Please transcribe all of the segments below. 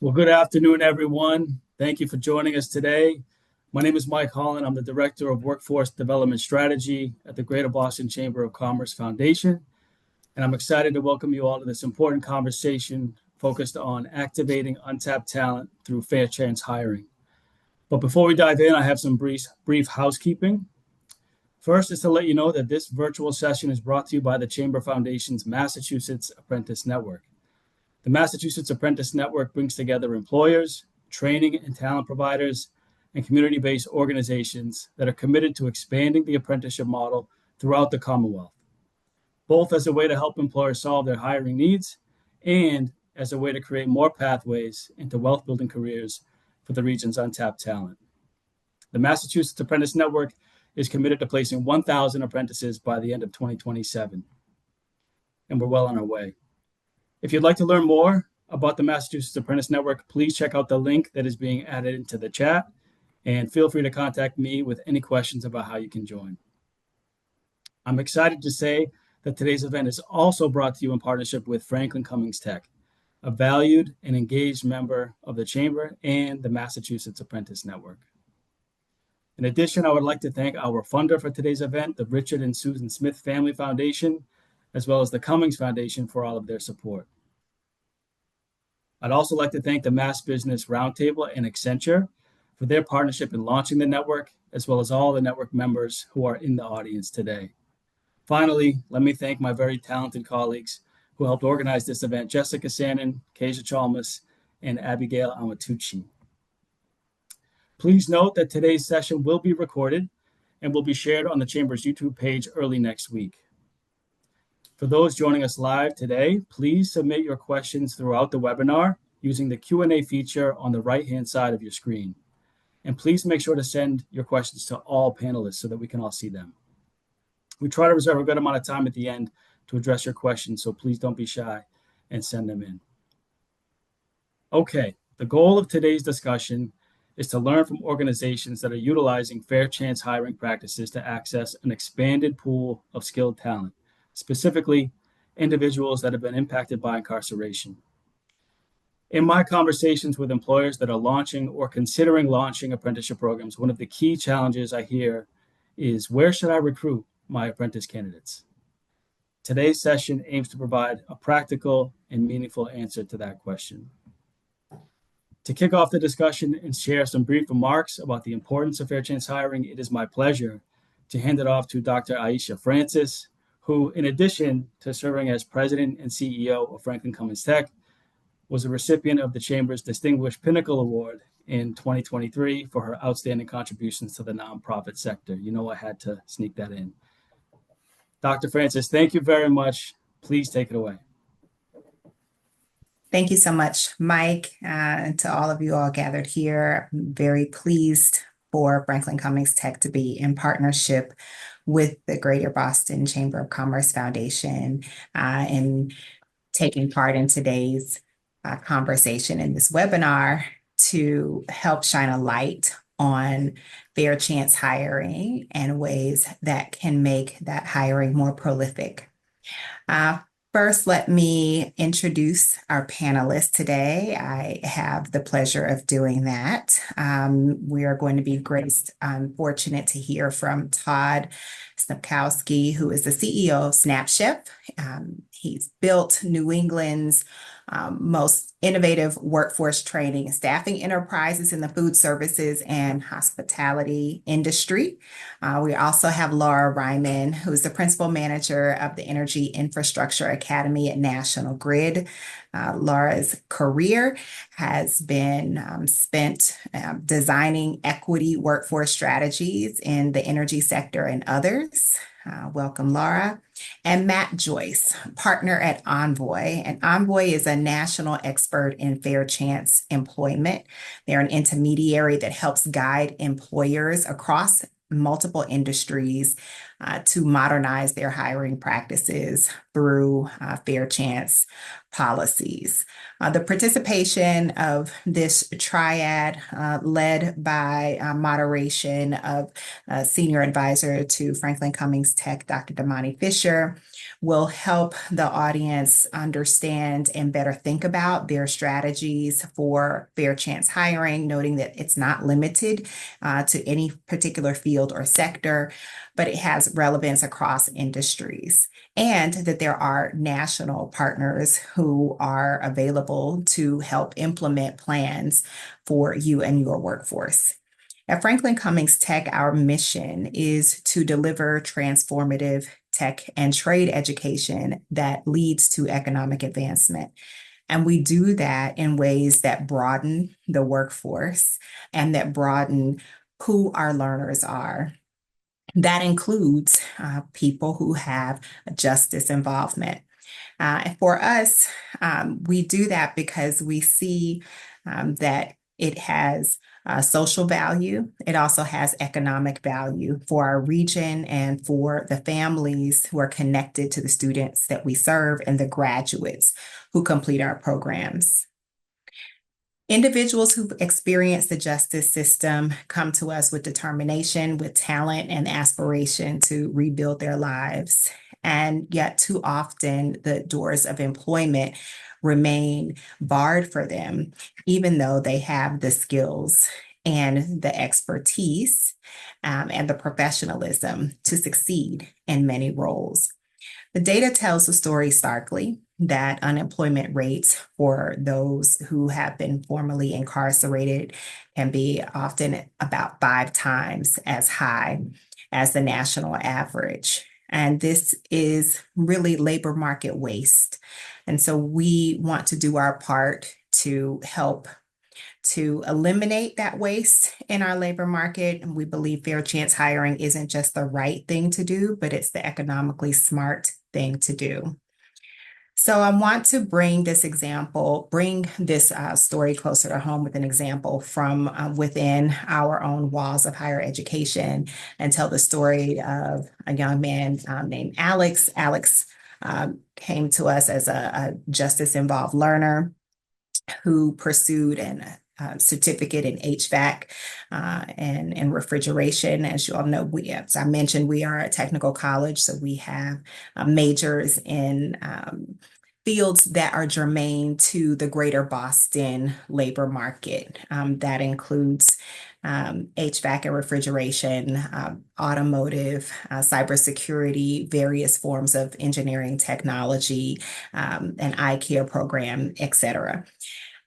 Well, good afternoon, everyone. Thank you for joining us today. My name is Mike Holland. I'm the Director of Workforce Development Strategy at the Greater Boston Chamber of Commerce Foundation, and I'm excited to welcome you all to this important conversation focused on activating untapped talent through fair chance hiring. But before we dive in, I have some brief housekeeping. First is to let you know that this virtual session is brought to you by the Chamber Foundation's Massachusetts Apprentice Network. The Massachusetts Apprentice Network brings together employers, training and talent providers, and community-based organizations that are committed to expanding the apprenticeship model throughout the Commonwealth, both as a way to help employers solve their hiring needs and as a way to create more pathways into wealth-building careers for the region's untapped talent. The Massachusetts Apprentice Network is committed to placing 1,000 apprentices by the end of 2027, and we're well on our way. If you'd like to learn more about the Massachusetts Apprentice Network, please check out the link that is being added into the chat, and feel free to contact me with any questions about how you can join. I'm excited to say that today's event is also brought to you in partnership with Franklin Cummings Tech, a valued and engaged member of the Chamber and the Massachusetts Apprentice Network. In addition, I would like to thank our funder for today's event, the Richard and Susan Smith Family Foundation, as well as the Cummings Foundation for all of their support. I'd also like to thank the Mass Business Roundtable and Accenture for their partnership in launching the network, as well as all the network members who are in the audience today. Finally, let me thank my very talented colleagues who helped organize this event, Jessica Sannon, Keisha Chalmers, and Abigail Amatucci. Please note that today's session will be recorded and will be shared on the Chamber's YouTube page early next week. For those joining us live today, please submit your questions throughout the webinar using the Q&A feature on the right-hand side of your screen. And please make sure to send your questions to all panelists so that we can all see them. We try to reserve a good amount of time at the end to address your questions, so please don't be shy and send them in. Okay, the goal of today's discussion is to learn from organizations that are utilizing fair chance hiring practices to access an expanded pool of skilled talent, specifically individuals that have been impacted by incarceration. In my conversations with employers that are launching or considering launching apprenticeship programs, one of the key challenges I hear is, where should I recruit my apprentice candidates? Today's session aims to provide a practical and meaningful answer to that question. To kick off the discussion and share some brief remarks about the importance of fair chance hiring, it is my pleasure to hand it off to Dr. Aisha Francis, who, in addition to serving as president and CEO of Franklin Cummings Tech, was a recipient of the Chamber's Distinguished Pinnacle Award in 2023 for her outstanding contributions to the nonprofit sector. You know, I had to sneak that in. Dr. Francis, thank you very much. Please take it away. Thank you so much, Mike, and to all of you all gathered here. I'm very pleased for Franklin Cummings Tech to be in partnership with the Greater Boston Chamber of Commerce Foundation and taking part in today's conversation in this webinar to help shine a light on fair chance hiring and ways that can make that hiring more prolific. First, let me introduce our panelists today. I have the pleasure of doing that. We are going to be fortunate to hear from Todd Snapkowski, who is the CEO of SnapChef. He's built New England's most innovative workforce training and staffing enterprises in the food services and hospitality industry. We also have Laura Ryman, who's the principal manager of the Energy Infrastructure Academy at National Grid. Laura's career has been spent designing equity workforce strategies in the energy sector and others. Welcome, Laura. And Matt Joyce, partner at Envoy. And Envoy is a national expert in fair chance employment. They're an intermediary that helps guide employers across multiple industries to modernize their hiring practices through fair chance policies. The participation of this triad, led by moderation of Senior Advisor to Franklin Cummings Tech, Dr. Damani Fisher, will help the audience understand and better think about their strategies for fair chance hiring, noting that it's not limited to any particular field or sector, but it has relevance across industries, and that there are national partners who are available to help implement plans for you and your workforce. At Franklin Cummings Tech, our mission is to deliver transformative tech and trade education that leads to economic advancement. And we do that in ways that broaden the workforce and that broaden who our learners are. That includes people who have justice involvement. For us, we do that because we see that it has social value. It also has economic value for our region and for the families who are connected to the students that we serve and the graduates who complete our programs. Individuals who've experienced the justice system come to us with determination, with talent, and aspiration to rebuild their lives. And yet, too often, the doors of employment remain barred for them, even though they have the skills and the expertise and the professionalism to succeed in many roles. The data tells the story starkly that unemployment rates for those who have been formerly incarcerated can be often about 5 times as high as the national average. And this is really labor market waste. And so we want to do our part to help to eliminate that waste in our labor market. And we believe fair chance hiring isn't just the right thing to do, but it's the economically smart thing to do. So I want to bring this story closer to home with an example from within our own walls of higher education and tell the story of a young man named Alex. Alex came to us as a justice-involved learner who pursued an certificate in HVAC and refrigeration. As you all know, as I mentioned, we are a technical college, so we have majors in fields that are germane to the greater Boston labor market. That includes HVAC and refrigeration, automotive, cybersecurity, various forms of engineering technology, an eye care program, et cetera.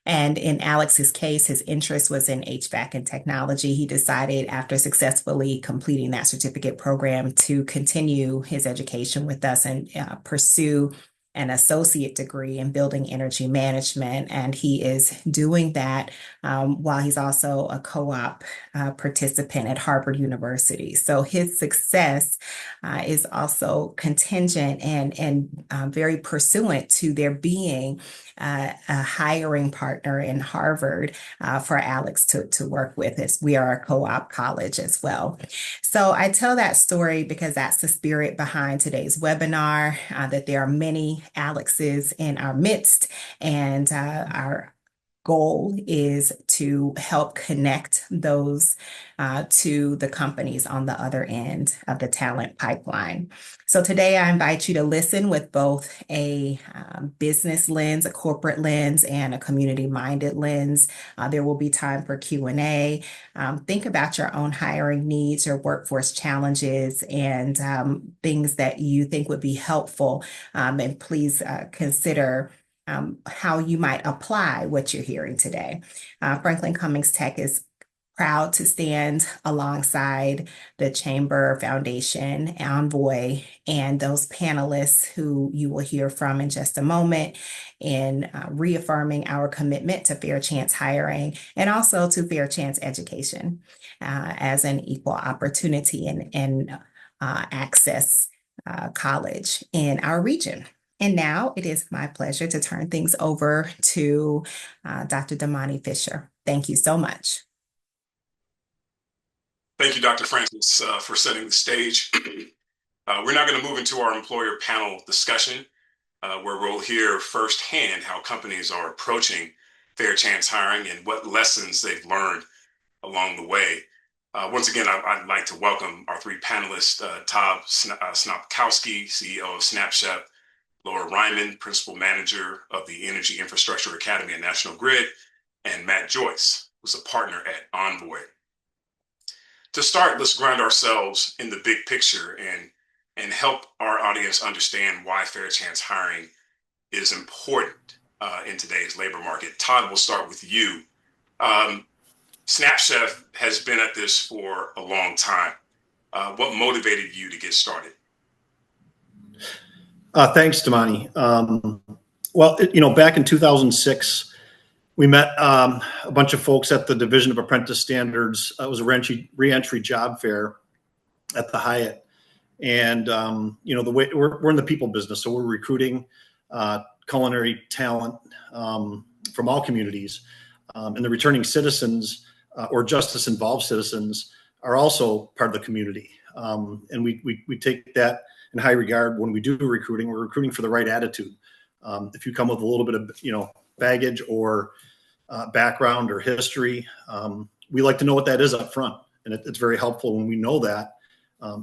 And in Alex's case, his interest was in HVAC and technology. He decided after successfully completing that certificate program to continue his education with us and pursue an associate degree in building energy management. And he is doing that while he's also a co-op participant at Harvard University. So his success is also contingent and very pursuant to there being a hiring partner in Harvard for Alex to work with, as we are a co-op college as well. So I tell that story because that's the spirit behind today's webinar, that there are many Alexes in our midst, and our goal is to help connect those to the companies on the other end of the talent pipeline. So today I invite you to listen with both a business lens, a corporate lens, and a community-minded lens. There will be time for Q&A. Think about your own hiring needs, your workforce challenges, and things that you think would be helpful. And please consider how you might apply what you're hearing today. Franklin Cummings Tech is proud to stand alongside the Chamber Foundation, Envoy, and those panelists who you will hear from in just a moment in reaffirming our commitment to fair chance hiring and also to fair chance education as an equal opportunity and access college in our region. And now it is my pleasure to turn things over to Dr. Damani Fisher. Thank you so much. Thank you, Dr. Francis, for setting the stage. We're now going to move into our employer panel discussion, where we'll hear firsthand how companies are approaching fair chance hiring and what lessons they've learned along the way. Once again, I'd like to welcome our three panelists, Todd Snopkowski, CEO of SnapChef, Laura Ryman, Principal Manager of the Energy Infrastructure Academy at National Grid, and Matt Joyce, who's a partner at Envoy. To start, let's ground ourselves in the big picture and help our audience understand why fair chance hiring is important in today's labor market. Todd, we'll start with you. SnapChef has been at this for a long time. What motivated you to get started? Thanks, Damani. Back in 2006, we met a bunch of folks at the Division of Apprentice Standards. It was a reentry job fair at the Hyatt. And, the way we're in the people business, so we're recruiting culinary talent from all communities. And the returning citizens or justice involved citizens are also part of the community. And we take that in high regard when we do recruiting. We're recruiting for the right attitude. If you come with a little bit of, baggage or background or history, we like to know what that is up front. And it's very helpful when we know that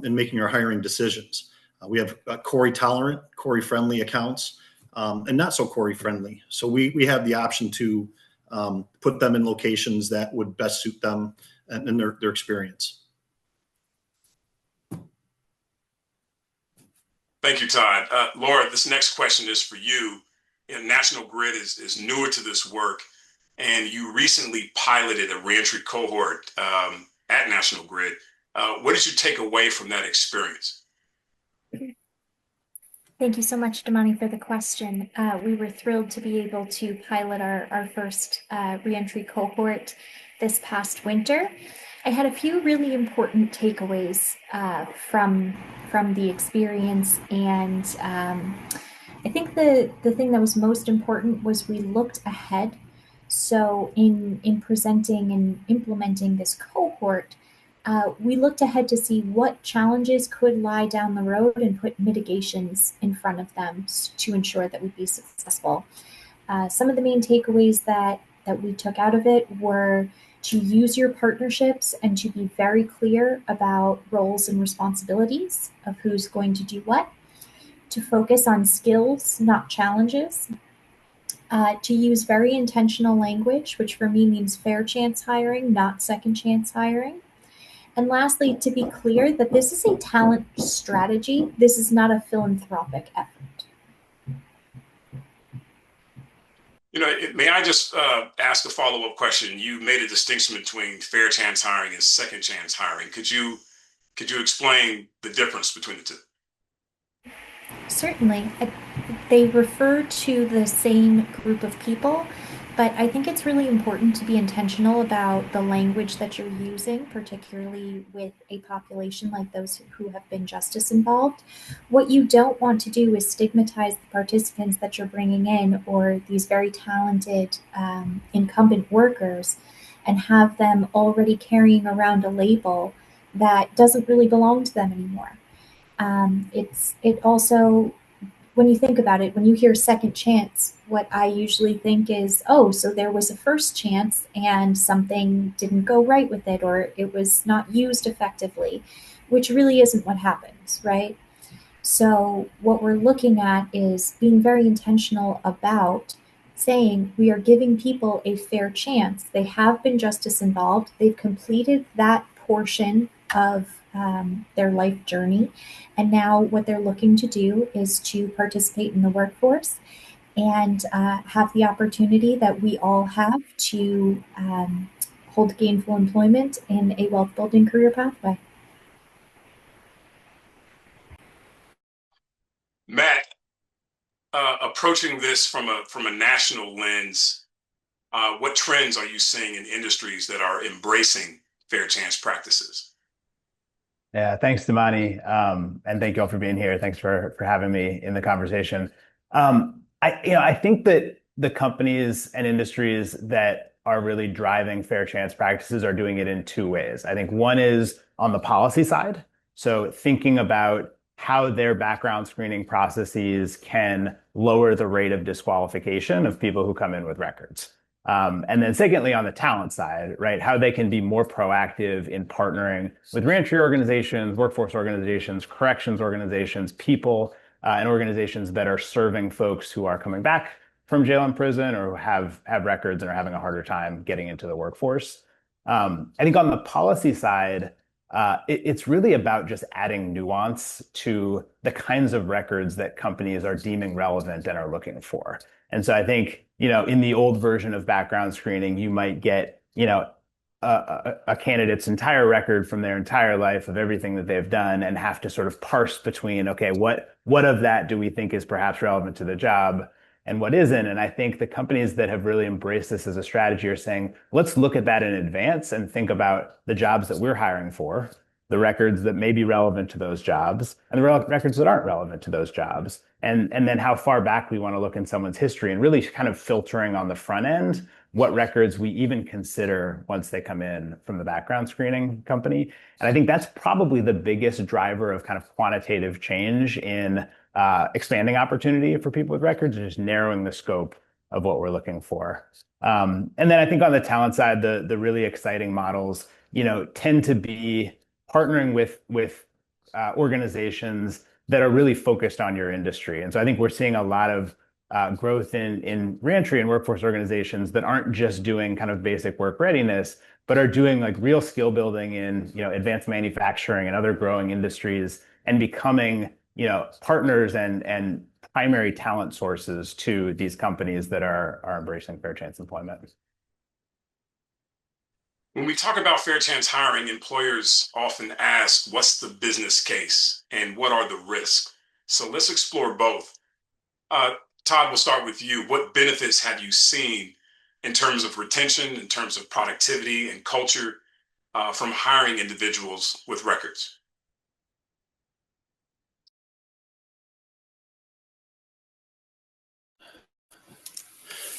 in making our hiring decisions. We have Corey tolerant, Corey friendly accounts, and not so Corey friendly. So we have the option to put them in locations that would best suit them and their experience. Thank you, Todd. Laura, this next question is for you. National Grid is newer to this work, and you recently piloted a reentry cohort at National Grid. What did you take away from that experience? Thank you so much, Damani, for the question. We were thrilled to be able to pilot our first reentry cohort this past winter. I had a few really important takeaways from the experience, and I think the thing that was most important was we looked ahead. So in presenting and implementing this cohort, we looked ahead to see what challenges could lie down the road and put mitigations in front of them to ensure that we'd be successful. Some of the main takeaways that we took out of it were to use your partnerships and to be very clear about roles and responsibilities of who's going to do what, to focus on skills, not challenges, to use very intentional language, which for me means fair chance hiring, not second chance hiring. And lastly, to be clear that this is a talent strategy. This is not a philanthropic effort. May I just ask a follow-up question? You made a distinction between fair chance hiring and second chance hiring. Could you explain the difference between the two? Certainly. They refer to the same group of people, but I think it's really important to be intentional about the language that you're using, particularly with a population like those who have been justice involved. What you don't want to do is stigmatize the participants that you're bringing in or these very talented incumbent workers and have them already carrying around a label that doesn't really belong to them anymore. It also, when you think about it, when you hear second chance, what I usually think is, oh, so there was a first chance and something didn't go right with it, or it was not used effectively, which really isn't what happens, right? So what we're looking at is being very intentional about saying we are giving people a fair chance. They have been justice involved. They've completed that portion of their life journey. And now what they're looking to do is to participate in the workforce and have the opportunity that we all have to hold gainful employment in a wealth building career pathway. Matt, approaching this from a national lens, what trends are you seeing in industries that are embracing fair chance practices? Yeah, thanks, Damani. And thank you all for being here. Thanks for having me in the conversation. I think that the companies and industries that are really driving fair chance practices are doing it in two ways. I think one is on the policy side. So thinking about how their background screening processes can lower the rate of disqualification of people who come in with records. And then secondly, on the talent side, right, how they can be more proactive in partnering with reentry organizations, workforce organizations, corrections organizations, people, and organizations that are serving folks who are coming back from jail and prison or who have records and are having a harder time getting into the workforce. I think on the policy side, it's really about just adding nuance to the kinds of records that companies are deeming relevant and are looking for. And so I think, in the old version of background screening, you might get, a candidate's entire record from their entire life of everything that they've done and have to sort of parse between, okay, what of that do we think is perhaps relevant to the job and what isn't? And I think the companies that have really embraced this as a strategy are saying, let's look at that in advance and think about the jobs that we're hiring for, the records that may be relevant to those jobs, and the records that aren't relevant to those jobs. And then how far back we want to look in someone's history and really kind of filtering on the front end what records we even consider once they come in from the background screening company. And I think that's probably the biggest driver of kind of quantitative change in expanding opportunity for people with records and just narrowing the scope of what we're looking for. And then I think on the talent side, the really exciting models, tend to be partnering with organizations that are really focused on your industry. And so I think we're seeing a lot of growth in reentry and workforce organizations that aren't just doing kind of basic work readiness, but are doing like real skill building in advanced manufacturing and other growing industries and becoming partners and primary talent sources to these companies that are embracing fair chance employment. When we talk about fair chance hiring, employers often ask, what's the business case and what are the risks? So let's explore both. Todd, we'll start with you. What benefits have you seen in terms of retention, in terms of productivity and culture from hiring individuals with records?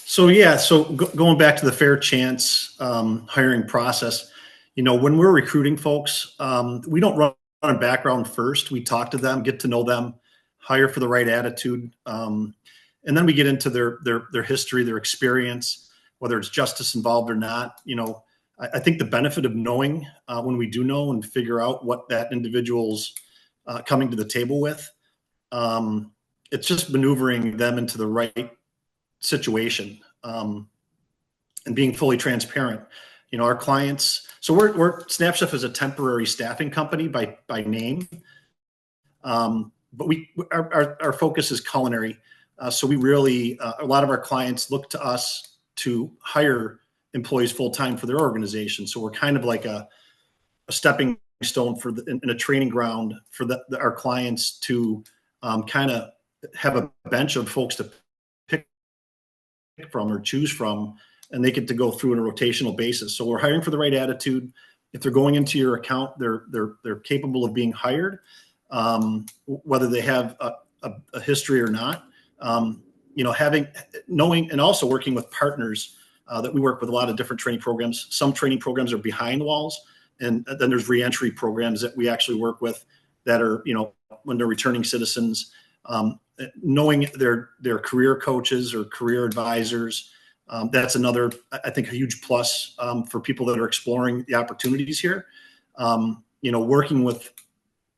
So going back to the fair chance hiring process, when we're recruiting folks, we don't run a background first. We talk to them, get to know them, hire for the right attitude. And then we get into their history, their experience, whether it's justice involved or not. I think the benefit of knowing when we do know and figure out what that individual's coming to the table with, it's just maneuvering them into the right situation and being fully transparent. Our clients. So we're SnapChef is a temporary staffing company by name, but our focus is culinary. So we really, a lot of our clients look to us to hire employees full time for their organization. So we're kind of like a stepping stone in a training ground for our clients to kind of have a bench of folks to pick from or choose from, and they get to go through on a rotational basis. So we're hiring for the right attitude. If they're going into your account, they're capable of being hired, whether they have a history or not. Knowing and also working with partners that we work with a lot of different training programs. Some training programs are behind the walls, and then there's reentry programs that we actually work with that are, when they're returning citizens, knowing their career coaches or career advisors. That's another, I think, a huge plus for people that are exploring the opportunities here. Working with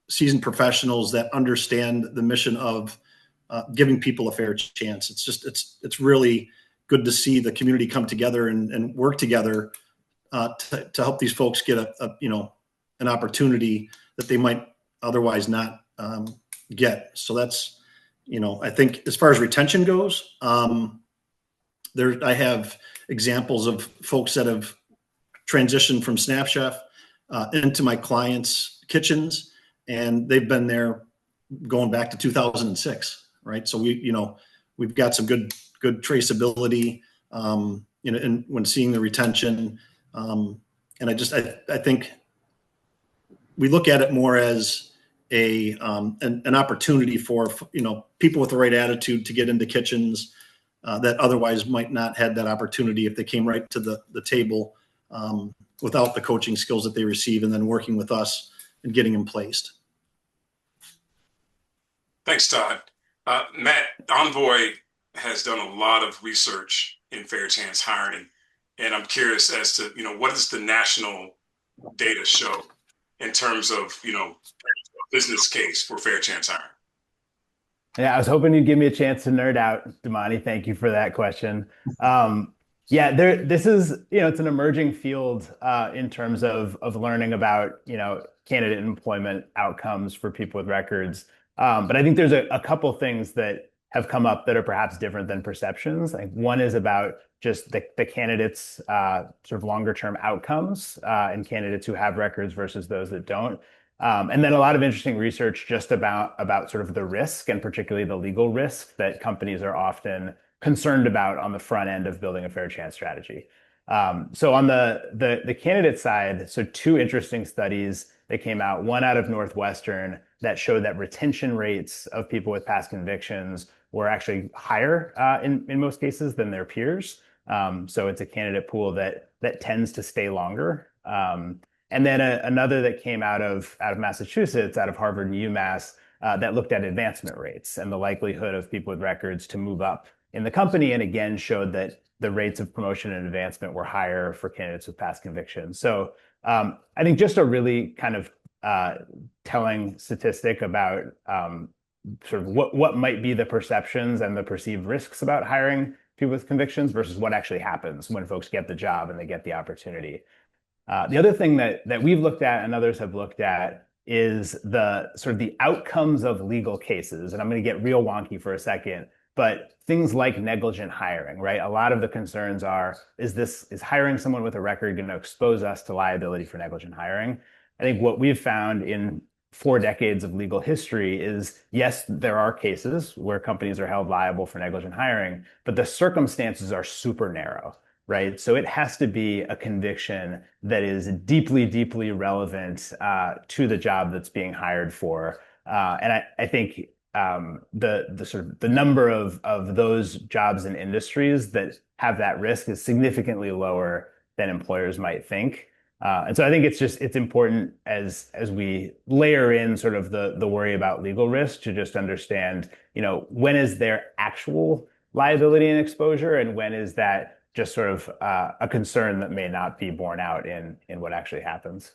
seasoned professionals that understand the mission of giving people a fair chance. It's really good to see the community come together and work together to help these folks get an opportunity that they might otherwise not get. So that's, I think as far as retention goes, I have examples of folks that have transitioned from SnapChef into my clients' kitchens, and they've been there going back to 2006. Right. So we've got some good traceability, and when seeing the retention, and I think we look at it more as an opportunity for, people with the right attitude to get into kitchens that otherwise might not have that opportunity if they came right to the table without the coaching skills that they receive, and then working with us and getting them placed. Thanks, Todd. Matt, Envoy has done a lot of research in fair chance hiring, and I'm curious as to, what does the national data show in terms of, business case for fair chance hiring? Yeah, I was hoping you'd give me a chance to nerd out, Damani. Thank you for that question. Yeah, this is, it's an emerging field in terms of learning about, candidate employment outcomes for people with records. But I think there's a couple things that have come up that are perhaps different than perceptions. Like one is about just the candidates' sort of longer term outcomes and candidates who have records versus those that don't. And then a lot of interesting research just about sort of the risk and particularly the legal risk that companies are often concerned about on the front end of building a fair chance strategy. So on the candidate side, so two interesting studies that came out, one out of Northwestern that showed that retention rates of people with past convictions were actually higher in most cases than their peers. So it's a candidate pool that tends to stay longer. And then another that came out of Massachusetts, out of Harvard and UMass, that looked at advancement rates and the likelihood of people with records to move up in the company, and again showed that the rates of promotion and advancement were higher for candidates with past convictions. So I think just a really kind of telling statistic about sort of what might be the perceptions and the perceived risks about hiring people with convictions versus what actually happens when folks get the job and they get the opportunity. The other thing that we've looked at and others have looked at is the sort of the outcomes of legal cases. And I'm going to get real wonky for a second, but things like negligent hiring, right? A lot of the concerns are, is hiring someone with a record going to expose us to liability for negligent hiring? I think what we've found in 4 decades of legal history is, yes, there are cases where companies are held liable for negligent hiring, but the circumstances are super narrow. Right. So it has to be a conviction that is deeply, deeply relevant to the job that's being hired for. And I think the sort of the number of those jobs and industries that have that risk is significantly lower than employers might think. And so I think it's important as we layer in sort of the worry about legal risk to just understand, when is there actual liability and exposure and when is that just sort of a concern that may not be borne out in what actually happens.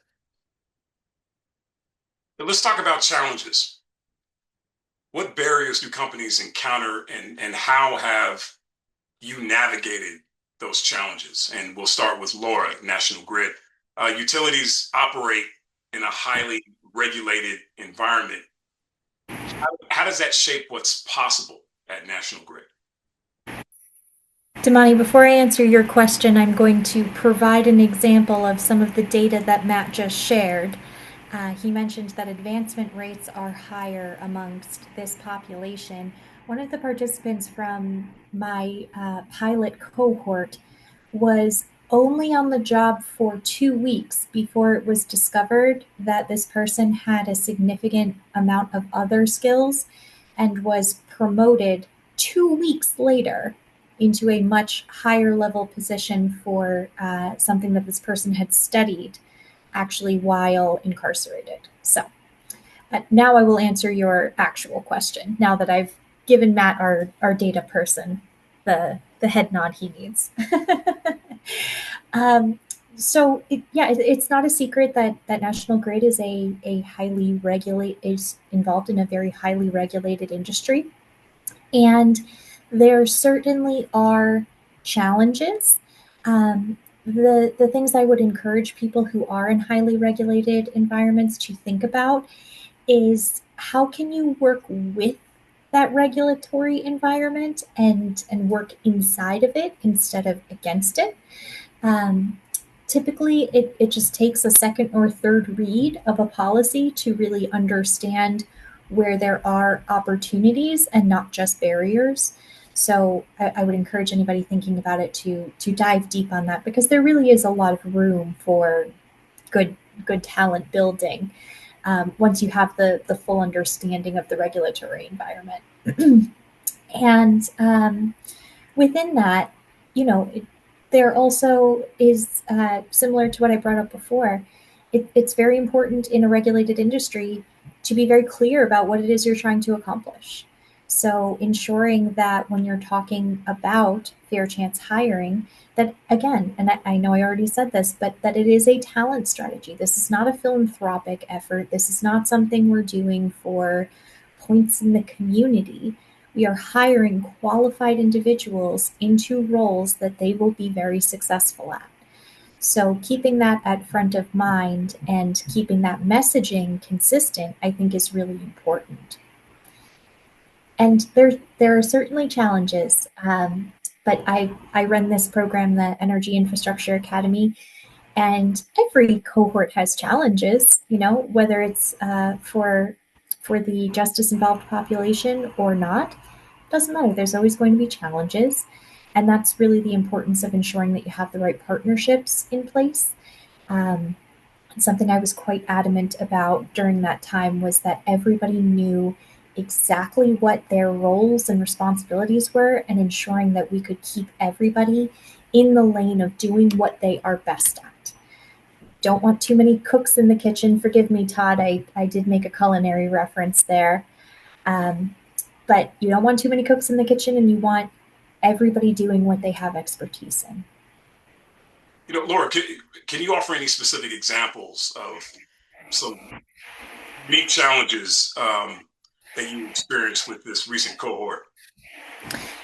But let's talk about challenges. What barriers do companies encounter and how have you navigated those challenges? And we'll start with Laura, National Grid. Utilities operate in a highly regulated environment. How does that shape what's possible at National Grid? Damani, before I answer your question, I'm going to provide an example of some of the data that Matt just shared. He mentioned that advancement rates are higher amongst this population. One of the participants from my pilot cohort was only on the job for 2 weeks before it was discovered that this person had a significant amount of other skills and was promoted 2 weeks later into a much higher level position for something that this person had studied actually while incarcerated. So now I will answer your actual question, now that I've given Matt, our data person, the head nod he needs. So it's not a secret that National Grid is is involved in a very highly regulated industry. And there certainly are challenges. The things I would encourage people who are in highly regulated environments to think about is, how can you work with that regulatory environment and work inside of it instead of against it? Typically, it just takes a second or third read of a policy to really understand where there are opportunities and not just barriers. So I would encourage anybody thinking about it to dive deep on that, because there really is a lot of room for good talent building once you have the full understanding of the regulatory environment. And within that, there also is, similar to what I brought up before, it's very important in a regulated industry to be very clear about what it is you're trying to accomplish. So ensuring that when you're talking about fair chance hiring, that again, and I know I already said this, but that it is a talent strategy. This is not a philanthropic effort. This is not something we're doing for points in the community. We are hiring qualified individuals into roles that they will be very successful at. So keeping that at front of mind and keeping that messaging consistent, I think is really important. And there are certainly challenges, but I run this program, the Energy Infrastructure Academy, and every cohort has challenges. You know, whether it's for the justice involved population or not, doesn't matter. There's always going to be challenges, and that's really the importance of ensuring that you have the right partnerships in place. Um, Something I was quite adamant about during that time was that everybody knew exactly what their roles and responsibilities were, and ensuring that we could keep everybody in the lane of doing what they are best at. Don't want too many cooks in the kitchen. Forgive me, Todd, I did make a culinary reference there. Um, but you don't want too many cooks in the kitchen, and you want everybody doing what they have expertise in. Laura, can you offer any specific examples of some unique challenges that you experienced with this recent cohort?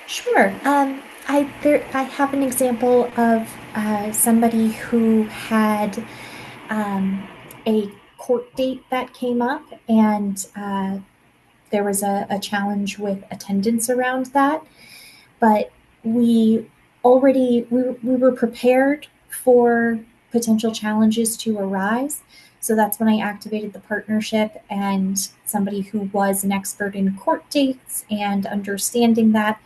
Sure. I have an example of somebody who had a court date that came up, and there was a challenge with attendance around that. But we we were prepared for potential challenges to arise. So that's when I activated the partnership, and somebody who was an expert in court dates and understanding that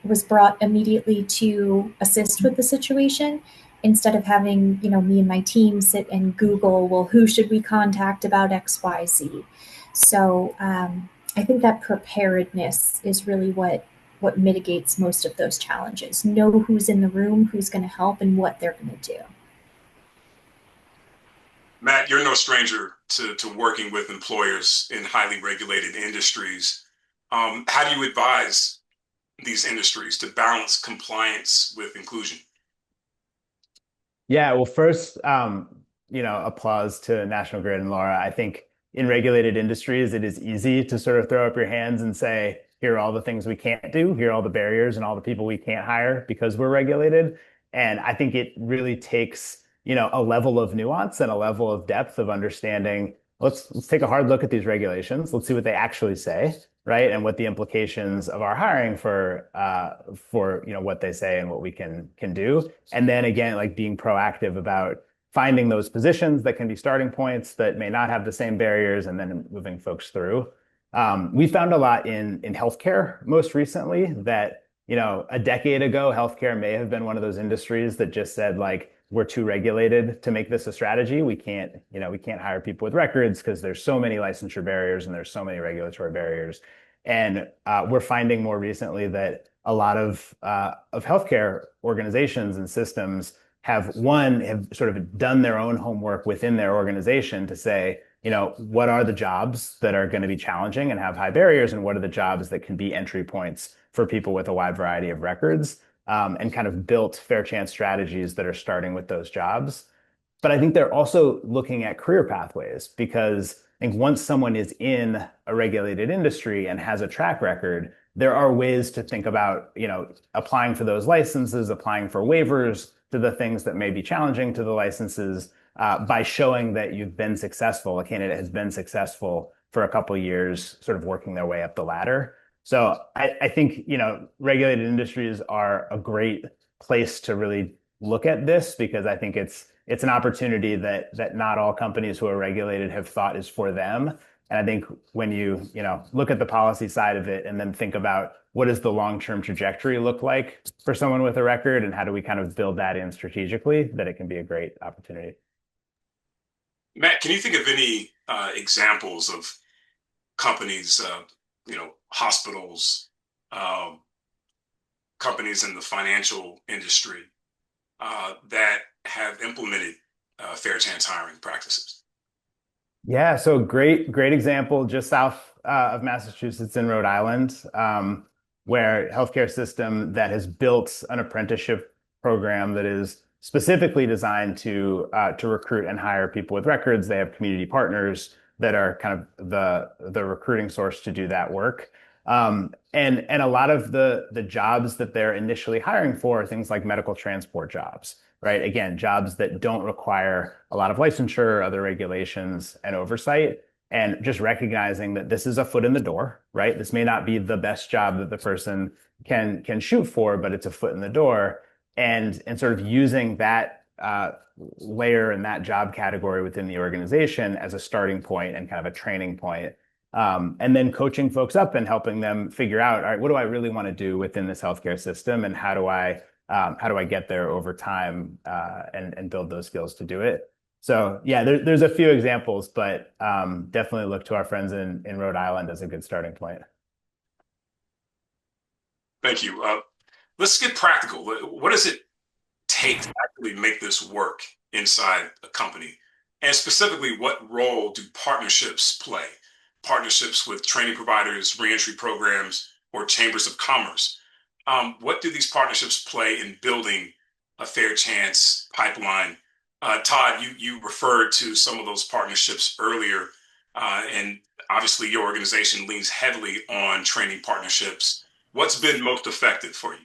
was brought immediately to assist with the situation, instead of having me and my team sit and Google, well, who should we contact about XYZ. So I think that preparedness is really what mitigates most of those challenges. Know who's in the room, who's going to help, and what they're going to do. Matt, you're no stranger to working with employers in highly regulated industries. How do you advise these industries to balance compliance with inclusion? Yeah, well, first, applause to National Grid and Laura. I think in regulated industries, it is easy to sort of throw up your hands and say, here are all the things we can't do, here are all the barriers and all the people we can't hire because we're regulated. And I think it really takes, a level of nuance and a level of depth of understanding. Let's take a hard look at these regulations. Let's see what they actually say, right? And what the implications of our hiring for what they say and what we can do. And then again, like being proactive about finding those positions that can be starting points that may not have the same barriers, and then moving folks through. We found a lot in healthcare most recently that, a decade ago, healthcare may have been one of those industries that just said, like, we're too regulated to make this a strategy. We can't hire people with records because there's so many licensure barriers and there's so many regulatory barriers. And we're finding more recently that a lot of healthcare organizations and systems have sort of done their own homework within their organization to say, what are the jobs that are going to be challenging and have high barriers, and what are the jobs that can be entry points for people with a wide variety of records, and kind of built fair chance strategies that are starting with those jobs. But I think they're also looking at career pathways, because I think once someone is in a regulated industry and has a track record, there are ways to think about, applying for those licenses, applying for waivers to the things that may be challenging to the licenses, by showing that you've been successful, a candidate has been successful for a couple of years, sort of working their way up the ladder. So I think, regulated industries are a great place to really look at this, because I think it's an opportunity that not all companies who are regulated have thought is for them. And I think when you look at the policy side of it and then think about what does the long-term trajectory look like for someone with a record, and how do we kind of build that in strategically, that it can be a great opportunity. Matt, can you think of any examples of companies, hospitals, companies in the financial industry that have implemented fair chance hiring practices? Yeah, so great example just south of Massachusetts in Rhode Island, where healthcare system that has built an apprenticeship program that is specifically designed to recruit and hire people with records. They have community partners that are kind of the recruiting source to do that work. And a lot of the jobs that they're initially hiring for are things like medical transport jobs, right? Again, jobs that don't require a lot of licensure, other regulations, and oversight, and just recognizing that this is a foot in the door, right? This may not be the best job that the person can shoot for, but it's a foot in the door, and sort of using that layer and that job category within the organization as a starting point and kind of a training point. And then coaching folks up and helping them figure out, all right, what do I really want to do within this healthcare system, and how do I get there over time and build those skills to do it? So yeah, there's a few examples, but definitely look to our friends in Rhode Island as a good starting point. Thank you. Let's get practical. What does it take to actually make this work inside a company? And specifically, what role do partnerships play? Partnerships with training providers, reentry programs, or chambers of commerce. What do these partnerships play in building a fair chance pipeline? Todd, you referred to some of those partnerships earlier, and obviously your organization leans heavily on training partnerships. What's been most effective for you?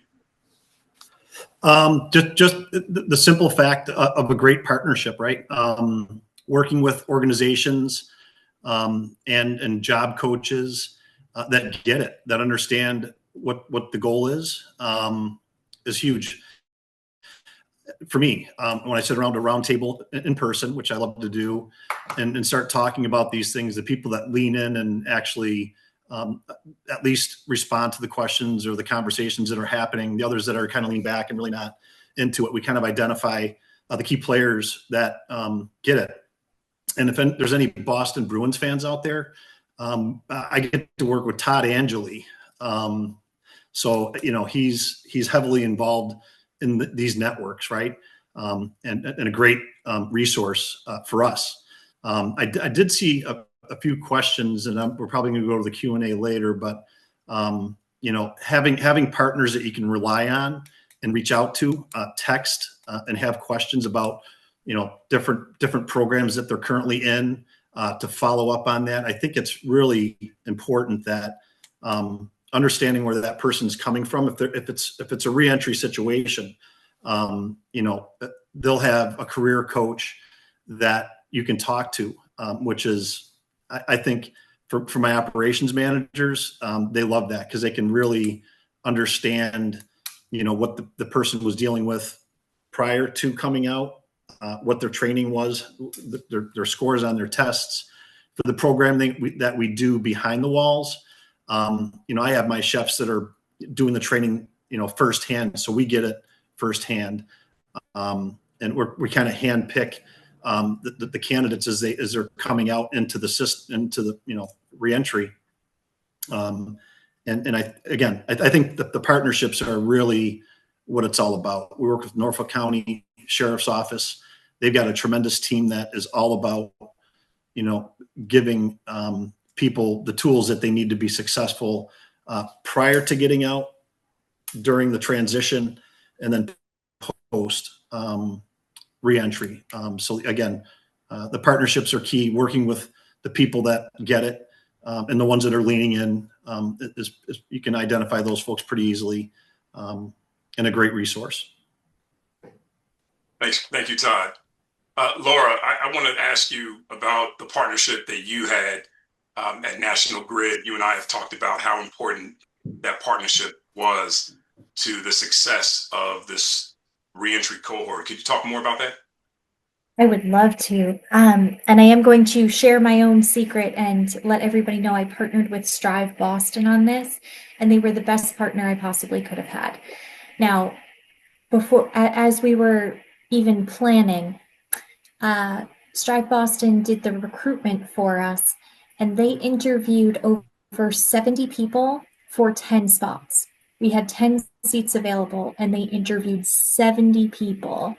Just the simple fact of a great partnership, right? Working with organizations and job coaches that get it, that understand what the goal is huge for me. When I sit around a round table in person, which I love to do, and start talking about these things, the people that lean in and actually at least respond to the questions or the conversations that are happening, the others that are kind of lean back and really not into it, we kind of identify the key players that get it. And if there's any Boston Bruins fans out there, I get to work with Todd Angeli. So, he's heavily involved in these networks, right? And a great resource for us. I did see a few questions, and we're probably going to go to the Q&A later, but, having partners that you can rely on and reach out to, text, and have questions about, different programs that they're currently in, to follow up on that. I think it's really important that understanding where that person's coming from. If it's a reentry situation, they'll have a career coach that you can talk to, which is, I think, for my operations managers, they love that because they can really understand, what the person was dealing with prior to coming out, what their training was, their scores on their tests, for the program that we do behind the walls. I have my chefs that are doing the training, firsthand, so we get it firsthand, and we kind of handpick the candidates as they're coming out into the system, into the reentry. And I think that the partnerships are really what it's all about. We work with Norfolk County Sheriff's Office. They've got a tremendous team that is all about, giving people the tools that they need to be successful prior to getting out, during the transition, and then post reentry. So again, the partnerships are key. Working with the people that get it, and the ones that are leaning in, you can identify those folks pretty easily, and a great resource. Thank you, Todd. Laura, I want to ask you about the partnership that you had at National Grid. You and I have talked about how important that partnership was to the success of this reentry cohort. Could you talk more about that? I would love to. And I am going to share my own secret and let everybody know I partnered with Strive Boston on this, and they were the best partner I possibly could have had. Now, as we were even planning, Strive Boston did the recruitment for us, and they interviewed over 70 people for 10 spots. We had 10 seats available, and they interviewed 70 people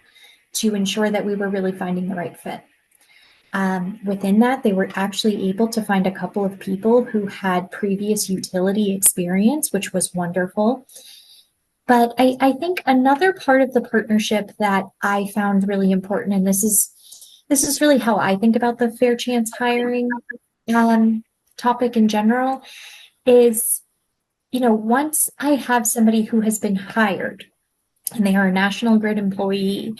to ensure that we were really finding the right fit. Within that, they were actually able to find a couple of people who had previous utility experience, which was wonderful. But I think another part of the partnership that I found really important, and this is really how I think about the fair chance hiring topic in general, is, once I have somebody who has been hired and they are a National Grid employee,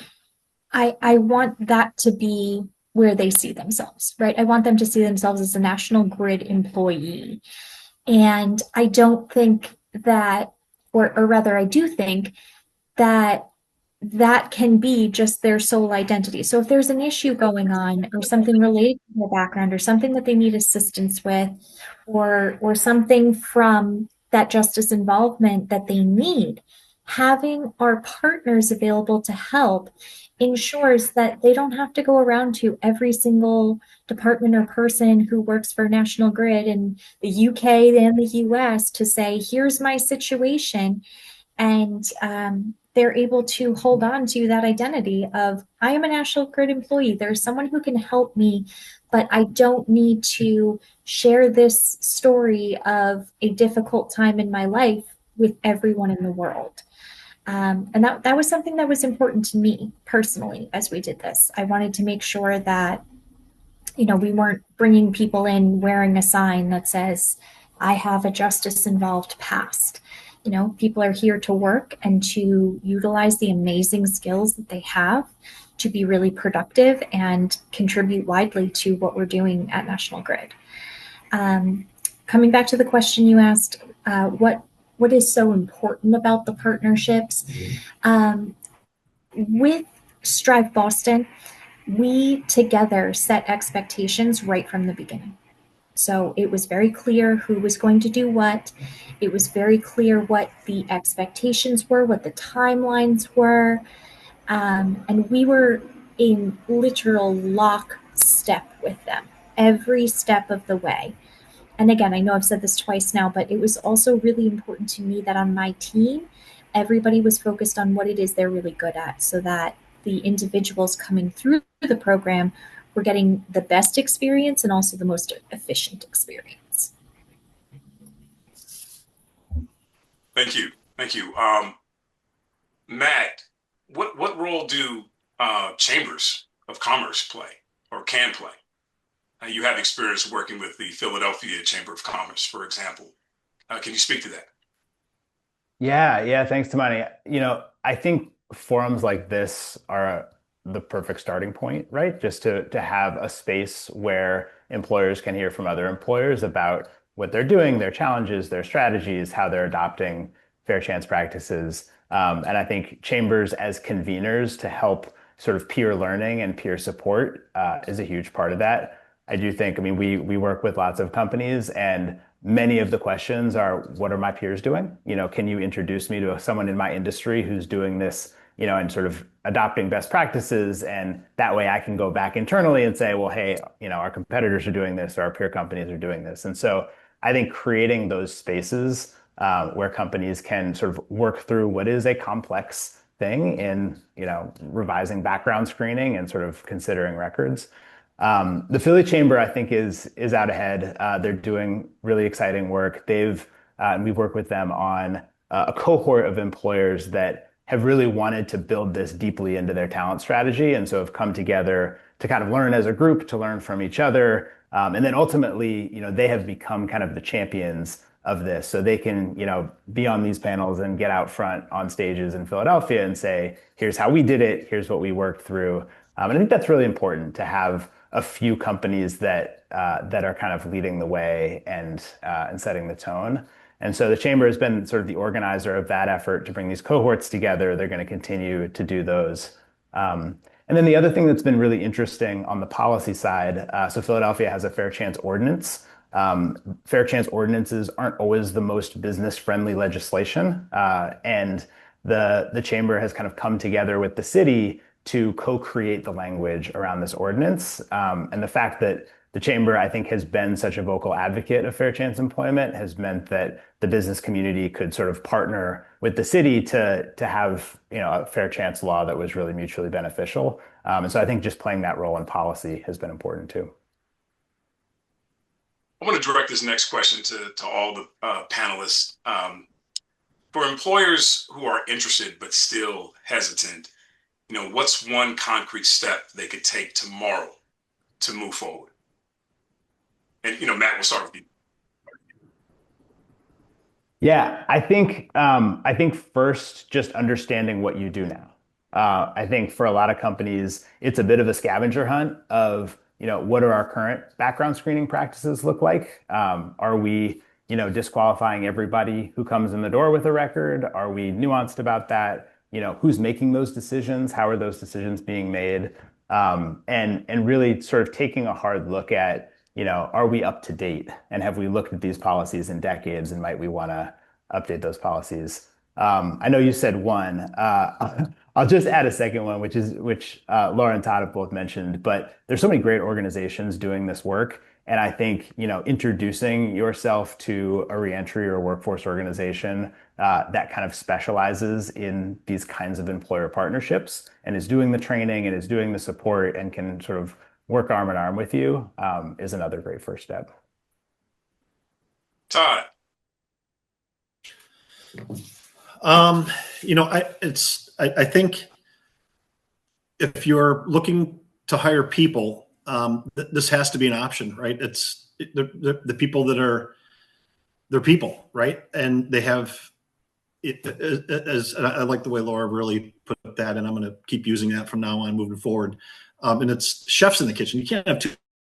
I want that to be where they see themselves, right? I want them to see themselves as a National Grid employee. And I don't think that, or rather, I do think that that can be just their sole identity. So if there's an issue going on or something related to their background or something that they need assistance with, or something from that justice involvement that they need, having our partners available to help ensures that they don't have to go around to every single department or person who works for National Grid in the UK and the US to say, here's my situation. And they're able to hold on to that identity of, I am a National Grid employee. There's someone who can help me, but I don't need to share this story of a difficult time in my life with everyone in the world. And that was something that was important to me personally as we did this. I wanted to make sure that, we weren't bringing people in wearing a sign that says, I have a justice involved past. People are here to work and to utilize the amazing skills that they have to be really productive and contribute widely to what we're doing at National Grid. Coming back to the question you asked, what is so important about the partnerships? With Strive Boston, we together set expectations right from the beginning. So it was very clear who was going to do what. It was very clear what the expectations were, what the timelines were. And we were in literal lockstep with them every step of the way. And again, I know I've said this twice now, but it was also really important to me that on my team, everybody was focused on what it is they're really good at so that the individuals coming through the program were getting the best experience and also the most efficient experience. Thank you. Thank you. Matt, what role do chambers of commerce play or can play? You have experience working with the Philadelphia Chamber of Commerce, for example. Can you speak to that? Yeah. Thanks, Tamani. I think forums like this are the perfect starting point, right? Just to have a space where employers can hear from other employers about what they're doing, their challenges, their strategies, how they're adopting fair chance practices. And I think chambers as conveners to help sort of peer learning and peer support is a huge part of that. I do think, we work with lots of companies, and many of the questions are, what are my peers doing? Can you introduce me to someone in my industry who's doing this, and sort of adopting best practices? And that way I can go back internally and say, well, hey, our competitors are doing this, or our peer companies are doing this. And so I think creating those spaces where companies can sort of work through what is a complex thing in, revising background screening and sort of considering records. The Philly Chamber, I think, is out ahead. They're doing really exciting work. We've worked with them on a cohort of employers that have really wanted to build this deeply into their talent strategy, and so have come together to kind of learn as a group, to learn from each other, and then ultimately, they have become kind of the champions of this, so they can, be on these panels and get out front on stages in Philadelphia and say, here's how we did it, here's what we worked through. And I think that's really important to have a few companies that are kind of leading the way and setting the tone. And so the chamber has been sort of the organizer of that effort to bring these cohorts together. They're going to continue to do those. And then the other thing that's been really interesting on the policy side, so Philadelphia has a fair chance ordinance. Fair chance ordinances aren't always the most business-friendly legislation. And the chamber has kind of come together with the city to co-create the language around this ordinance. And the fact that the chamber, I think, has been such a vocal advocate of fair chance employment, has meant that the business community could sort of partner with the city to have, a fair chance law that was really mutually beneficial. And so I think just playing that role in policy has been important too. I want to direct this next question to all the panelists. For employers who are interested but still hesitant, what's one concrete step they could take tomorrow to move forward? And Matt, we'll start with you. Yeah, I think first just understanding what you do now. I think for a lot of companies, it's a bit of a scavenger hunt of, what do our current background screening practices look like? Are we, disqualifying everybody who comes in the door with a record? Are we nuanced about that? Who's making those decisions? How are those decisions being made? And really sort of taking a hard look at, are we up to date? And have we looked at these policies in decades? And might we want to update those policies? I know you said one. I'll just add a second one, which Laura and Todd have both mentioned. But there's so many great organizations doing this work, and I think introducing yourself to a reentry or workforce organization that kind of specializes in these kinds of employer partnerships and is doing the training and is doing the support and can sort of work arm in arm with you is another great first step. Todd. I think if you're looking to hire people, this has to be an option, right? It's the people they're people, right? And they have it as I like the way Laura really put that, and I'm going to keep using that from now on moving forward. And it's chefs in the kitchen. You can't have too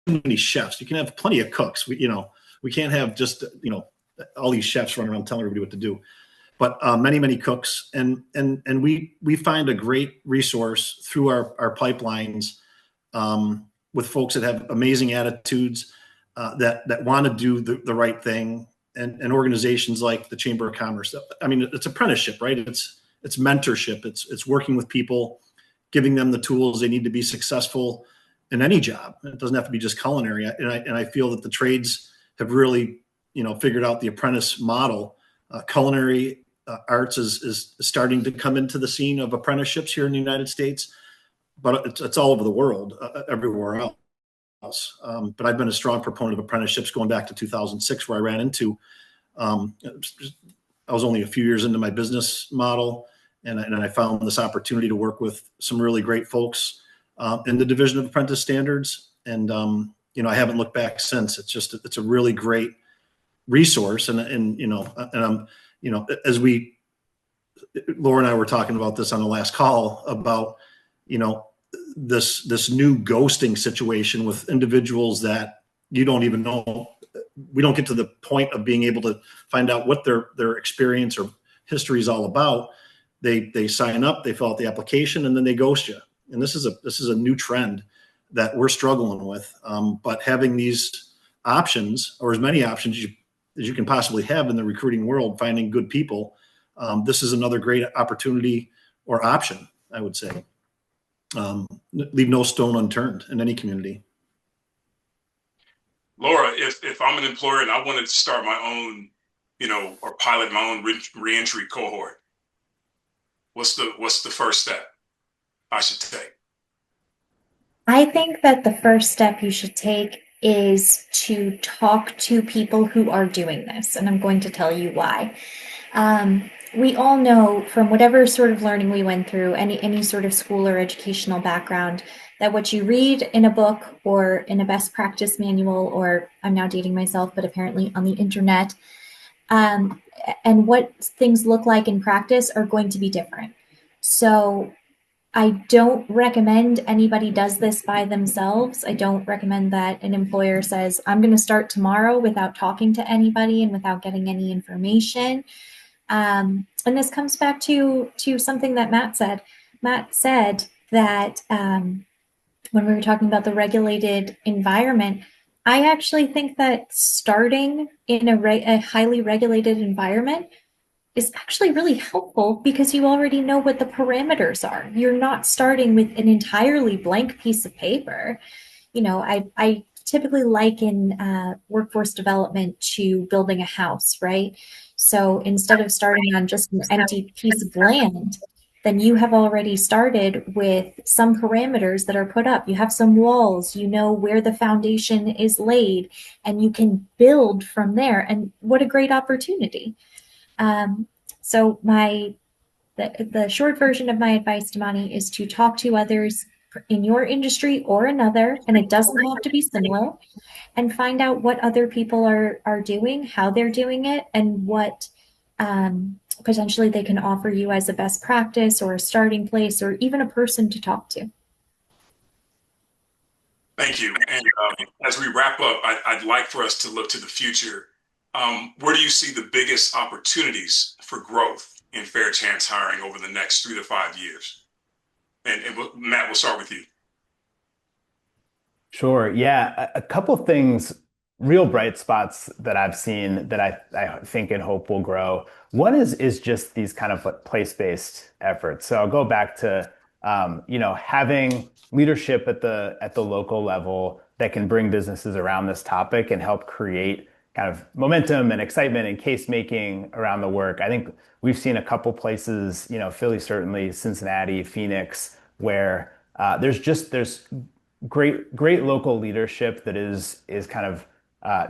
many chefs. You can have plenty of cooks. We can't have just all these chefs running around telling everybody what to do. But many cooks, and we find a great resource through our pipelines with folks that have amazing attitudes that want to do the right thing, and organizations like the Chamber of Commerce. I mean, it's apprenticeship, right? It's mentorship. It's working with people, giving them the tools they need to be successful in any job. It doesn't have to be just culinary. And I feel that the trades have really figured out the apprentice model. Culinary arts is starting to come into the scene of apprenticeships here in the United States, but it's all over the world, everywhere else. But I've been a strong proponent of apprenticeships going back to 2006, where I ran into, I was only a few years into my business model, and I found this opportunity to work with some really great folks in the Division of Apprentice Standards. And, I haven't looked back since. It's a really great resource. And I'm, as Laura and I were talking about this on the last call about, this new ghosting situation with individuals that you don't even know. We don't get to the point of being able to find out what their experience or history is all about. They sign up, they fill out the application, and then they ghost you. And this is a new trend that we're struggling with. But having these options, or as many options as you can possibly have in the recruiting world, finding good people, this is another great opportunity or option, I would say. Leave no stone unturned in any community. Laura, if I'm an employer and I wanted to start my own, or pilot my own reentry cohort, what's the first step I should take? I think that the first step you should take is to talk to people who are doing this, and I'm going to tell you why. We all know from whatever sort of learning we went through, any sort of school or educational background, that what you read in a book or in a best practice manual, or I'm now dating myself, but apparently on the internet, and what things look like in practice are going to be different. So I don't recommend anybody does this by themselves. I don't recommend that an employer says, I'm going to start tomorrow without talking to anybody and without getting any information. And this comes back to something that Matt said. Matt said that when we were talking about the regulated environment, I actually think that starting in a highly regulated environment is actually really helpful, because you already know what the parameters are. You're not starting with an entirely blank piece of paper. I typically liken workforce development to building a house, right? So instead of starting on just an empty piece of land, then you have already started with some parameters that are put up. You have some walls, you know where the foundation is laid, and you can build from there. And what a great opportunity. So the short version of my advice, Damani, is to talk to others in your industry or another, and it doesn't have to be similar, and find out what other people are doing, how they're doing it, and what potentially they can offer you as a best practice or a starting place or even a person to talk to. Thank you. And as we wrap up, I'd like for us to look to the future. Where do you see the biggest opportunities for growth in fair chance hiring over the next 3 to 5 years? And Matt, we'll start with you. Sure. Yeah. A couple things, real bright spots that I've seen that I think and hope will grow. One is just these kind of like place-based efforts. So I'll go back to having leadership at the local level that can bring businesses around this topic and help create kind of momentum and excitement and case making around the work. I think we've seen a couple places, Philly certainly, Cincinnati, Phoenix, where there's great local leadership that is kind of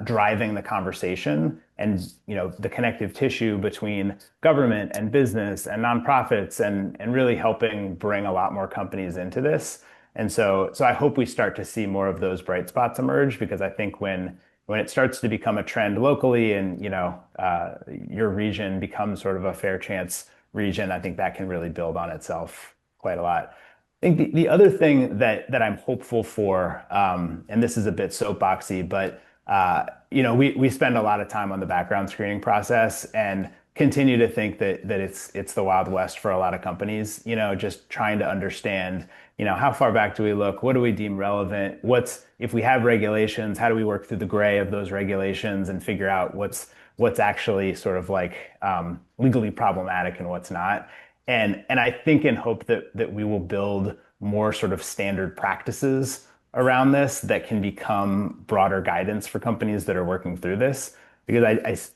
driving the conversation and the connective tissue between government and business and nonprofits and really helping bring a lot more companies into this. And so I hope we start to see more of those bright spots emerge, because I think when it starts to become a trend locally and your region becomes sort of a fair chance region, I think that can really build on itself quite a lot. I think the other thing that I'm hopeful for, and this is a bit soapboxy, but we spend a lot of time on the background screening process and continue to think that it's the Wild West for a lot of companies. Just trying to understand, how far back do we look? What do we deem relevant? If we have regulations, how do we work through the gray of those regulations and figure out what's actually sort of like legally problematic and what's not? And I think and hope that we will build more sort of standard practices around this that can become broader guidance for companies that are working through this. Because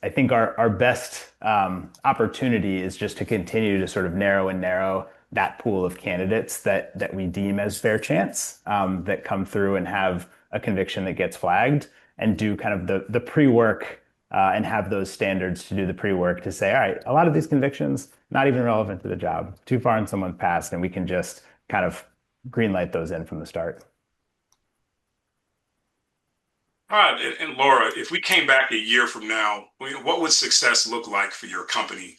I think our best opportunity is just to continue to sort of narrow that pool of candidates that we deem as fair chance, that come through and have a conviction that gets flagged, and do kind of the pre-work and have those standards to do the pre-work to say, all right, a lot of these convictions, not even relevant to the job, too far in someone's past, and we can just kind of green light those in from the start. All right, and Laura, if we came back a year from now, what would success look like for your company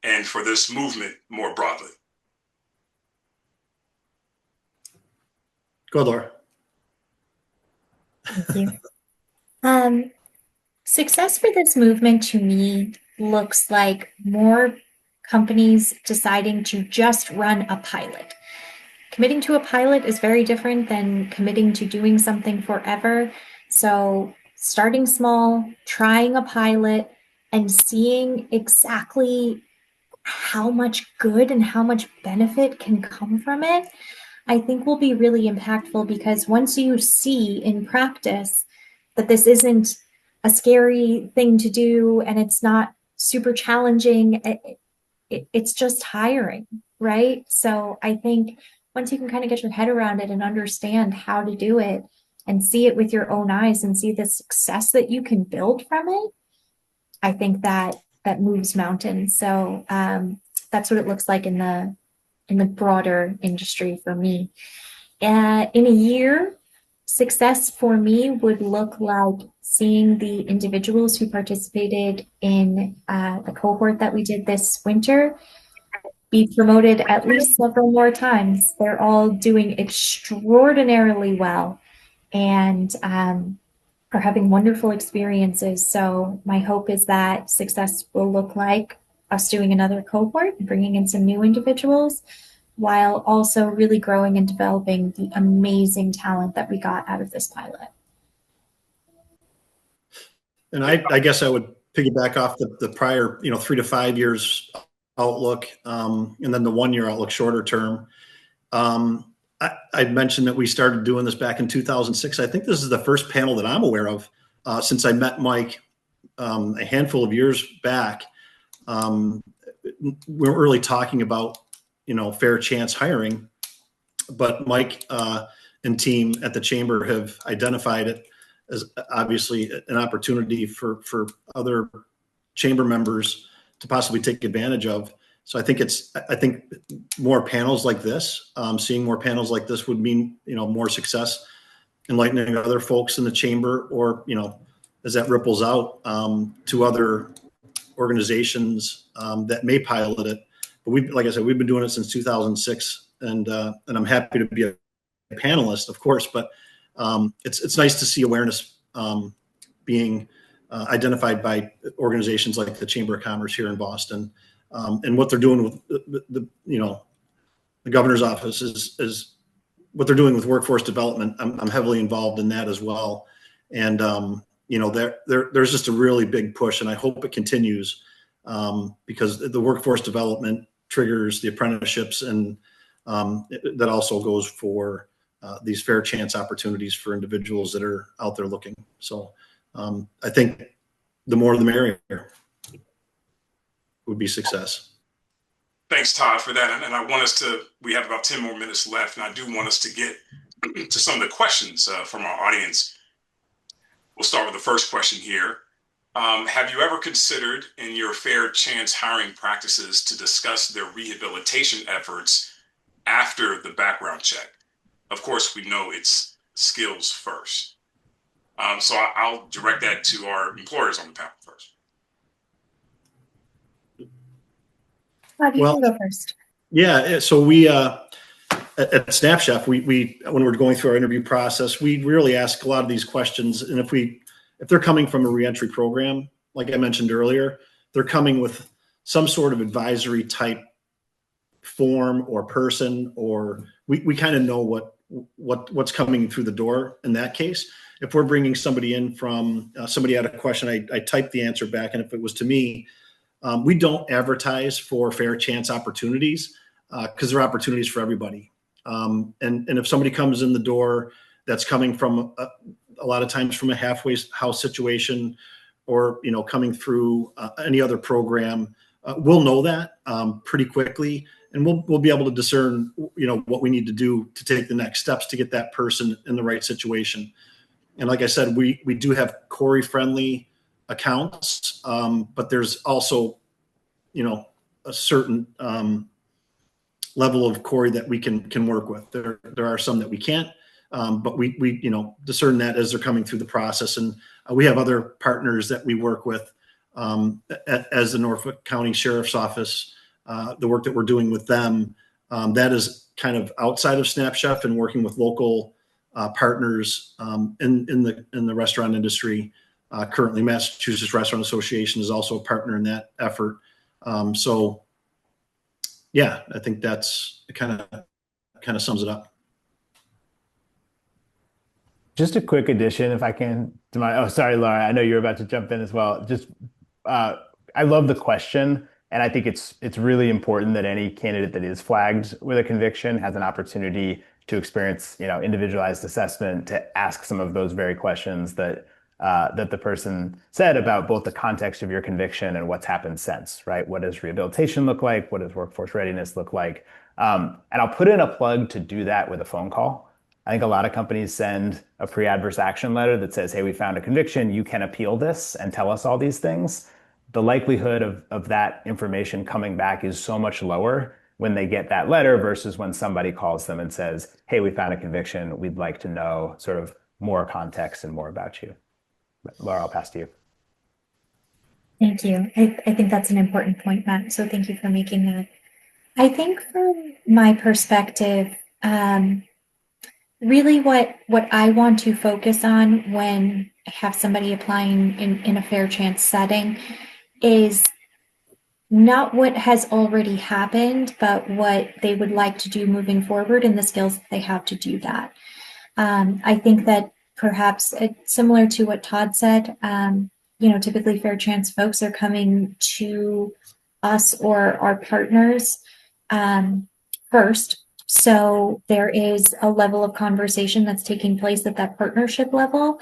and for this movement more broadly? Go, Laura. Thank you. Success for this movement to me looks like more companies deciding to just run a pilot. Committing to a pilot is very different than committing to doing something forever. So starting small, trying a pilot, and seeing exactly how much good and how much benefit can come from it, I think will be really impactful, because once you see in practice that this isn't a scary thing to do and it's not super challenging, it's just hiring, right? So I think once you can kind of get your head around it and understand how to do it and see it with your own eyes and see the success that you can build from it, I think that moves mountains. So that's what it looks like in the broader industry for me. In a year, success for me would look like seeing the individuals who participated in the cohort that we did this winter be promoted at least several more times. They're all doing extraordinarily well and are having wonderful experiences. So my hope is that success will look like us doing another cohort and bringing in some new individuals, while also really growing and developing the amazing talent that we got out of this pilot. And I guess I would piggyback off the prior, 3 to 5 years outlook, and then the 1 year outlook shorter term. I mentioned that we started doing this back in 2006. I think this is the first panel that I'm aware of since I met Mike a handful of years back. We weren't really talking about, fair chance hiring, but Mike and team at the chamber have identified it as obviously an opportunity for other chamber members to possibly take advantage of. So I think more panels like this, seeing more panels like this would mean, more success, enlightening other folks in the chamber, or, as that ripples out to other organizations that may pilot it. But like I said, we've been doing it since 2006, and I'm happy to be a panelist, of course, but it's nice to see awareness being identified by organizations like the Chamber of Commerce here in Boston, and what they're doing with the governor's office is what they're doing with workforce development. I'm heavily involved in that as well, and there's just a really big push, and I hope it continues because the workforce development triggers the apprenticeships, and that also goes for these fair chance opportunities for individuals that are out there looking. So I think the more the merrier would be success. Thanks, Todd, for that. And I want us to, we have about 10 more minutes left, and I do want us to get to some of the questions from our audience. We'll start with the first question here. Have you ever considered in your fair chance hiring practices to discuss their rehabilitation efforts after the background check? Of course, we know it's skills first. So I'll direct that to our employers on the panel first. Todd, you can go first. Yeah, so we at Snap Chef, we when we're going through our interview process, we really ask a lot of these questions. And if they're coming from a reentry program, like I mentioned earlier, they're coming with some sort of advisory type form or person, or we kind of know what's coming through the door in that case. If we're bringing somebody in from somebody had a question, I typed the answer back, and if it was to me, we don't advertise for fair chance opportunities because they're opportunities for everybody. And if somebody comes in the door that's coming from a lot of times from a halfway house situation, or coming through any other program, we'll know that pretty quickly, and we'll be able to discern what we need to do to take the next steps to get that person in the right situation. And like I said, we do have Corey friendly accounts, but there's also a certain level of Corey that we can work with. There are some that we can't, but we discern that as they're coming through the process. And we have other partners that we work with as the Norfolk County Sheriff's Office. The work that we're doing with them, that is kind of outside of Snap Chef and working with local partners in the restaurant industry. Currently, Massachusetts Restaurant Association is also a partner in that effort. So, yeah, I think that's kind of sums it up. Just a quick addition, if I can, to my. Oh, sorry, Laura. I know you're about to jump in as well. Just, I love the question, and I think it's really important that any candidate that is flagged with a conviction has an opportunity to experience, individualized assessment, to ask some of those very questions that the person said about both the context of your conviction and what's happened since, right? What does rehabilitation look like? What does workforce readiness look like? And I'll put in a plug to do that with a phone call. I think a lot of companies send a pre-adverse action letter that says, hey, we found a conviction, you can appeal this and tell us all these things. The likelihood of that information coming back is so much lower when they get that letter versus when somebody calls them and says, hey, we found a conviction, we'd like to know sort of more context and more about you. Laura, I'll pass to you. Thank you. I think that's an important point, Matt. So thank you for making that. I think from my perspective, really what I want to focus on when I have somebody applying in a fair chance setting is not what has already happened, but what they would like to do moving forward and the skills that they have to do that. I think that perhaps similar to what Todd said, typically fair chance folks are coming to us or our partners first So there is a level of conversation that's taking place at that partnership level,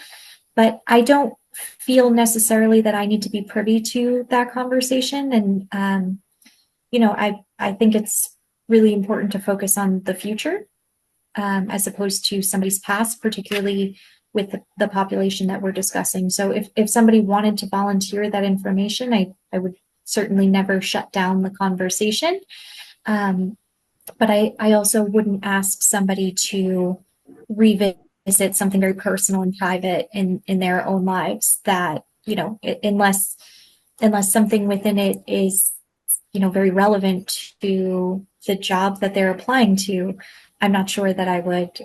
but I don't feel necessarily that I need to be privy to that conversation. And, I think it's really important to focus on the future, as opposed to somebody's past, particularly with the population that we're discussing. So if somebody wanted to volunteer that information, I would certainly never shut down the conversation. But I also wouldn't ask somebody to revisit something very personal and private in their own lives that, unless something within it is, very relevant to the job that they're applying to, I'm not sure that I would,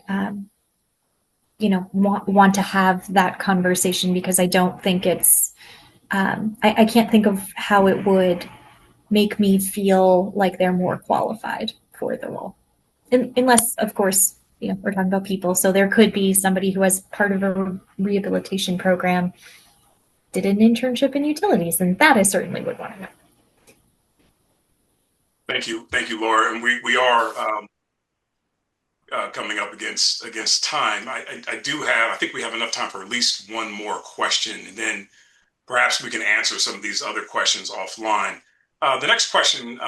want to have that conversation, because I don't think it's, I can't think of how it would make me feel like they're more qualified for the role. Unless, of course, we're talking about people. So there could be somebody who, as part of a rehabilitation program, did an internship in utilities, and that I certainly would want to know. Thank you, Laura. And we are coming up against time. I think we have enough time for at least one more question, and then perhaps we can answer some of these other questions offline. The next question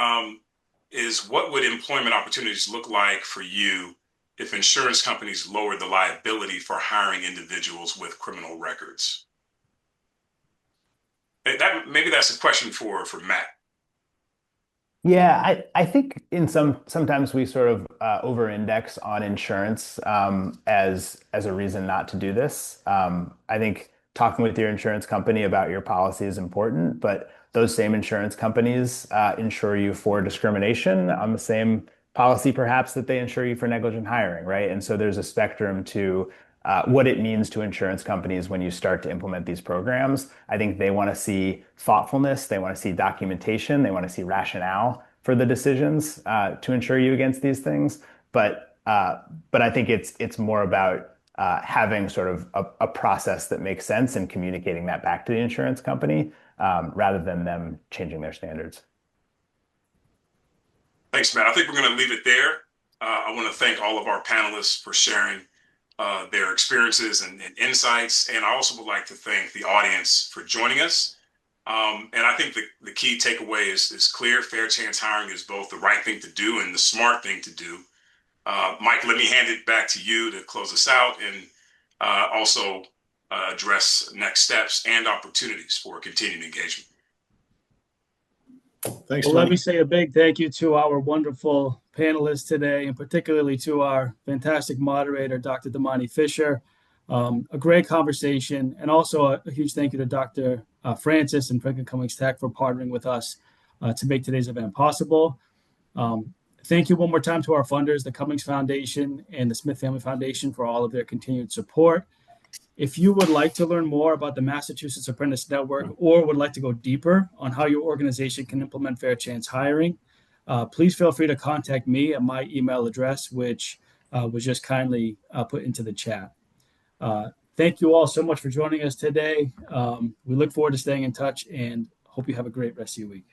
is, what would employment opportunities look like for you if insurance companies lowered the liability for hiring individuals with criminal records? Maybe that's a question for Matt. Yeah, I think sometimes we sort of over-index on insurance as a reason not to do this. I think talking with your insurance company about your policy is important, but those same insurance companies insure you for discrimination on the same policy perhaps that they insure you for negligent hiring, right? And so there's a spectrum to what it means to insurance companies when you start to implement these programs. I think they want to see thoughtfulness, they want to see documentation, they want to see rationale for the decisions to insure you against these things. But I think it's more about having sort of a process that makes sense and communicating that back to the insurance company rather than them changing their standards. Thanks, Matt. I think we're going to leave it there. I want to thank all of our panelists for sharing their experiences and insights. And I also would like to thank the audience for joining us. And I think the key takeaway is clear. Fair chance hiring is both the right thing to do and the smart thing to do. Mike, let me hand it back to you to close us out and also address next steps and opportunities for continued engagement. Thanks, Well, Tony. let me say a big thank you to our wonderful panelists today, and particularly to our fantastic moderator, Dr. Damani Fisher. A great conversation, and also a huge thank you to Dr. Francis and Franklin Cummings Tech for partnering with us to make today's event possible. Thank you one more time to our funders, the Cummings Foundation and the Smith Family Foundation, for all of their continued support. If you would like to learn more about the Massachusetts Apprentice Network, or would like to go deeper on how your organization can implement fair chance hiring, please feel free to contact me at my email address, which was just kindly put into the chat. Thank you all so much for joining us today. We look forward to staying in touch and hope you have a great rest of your week.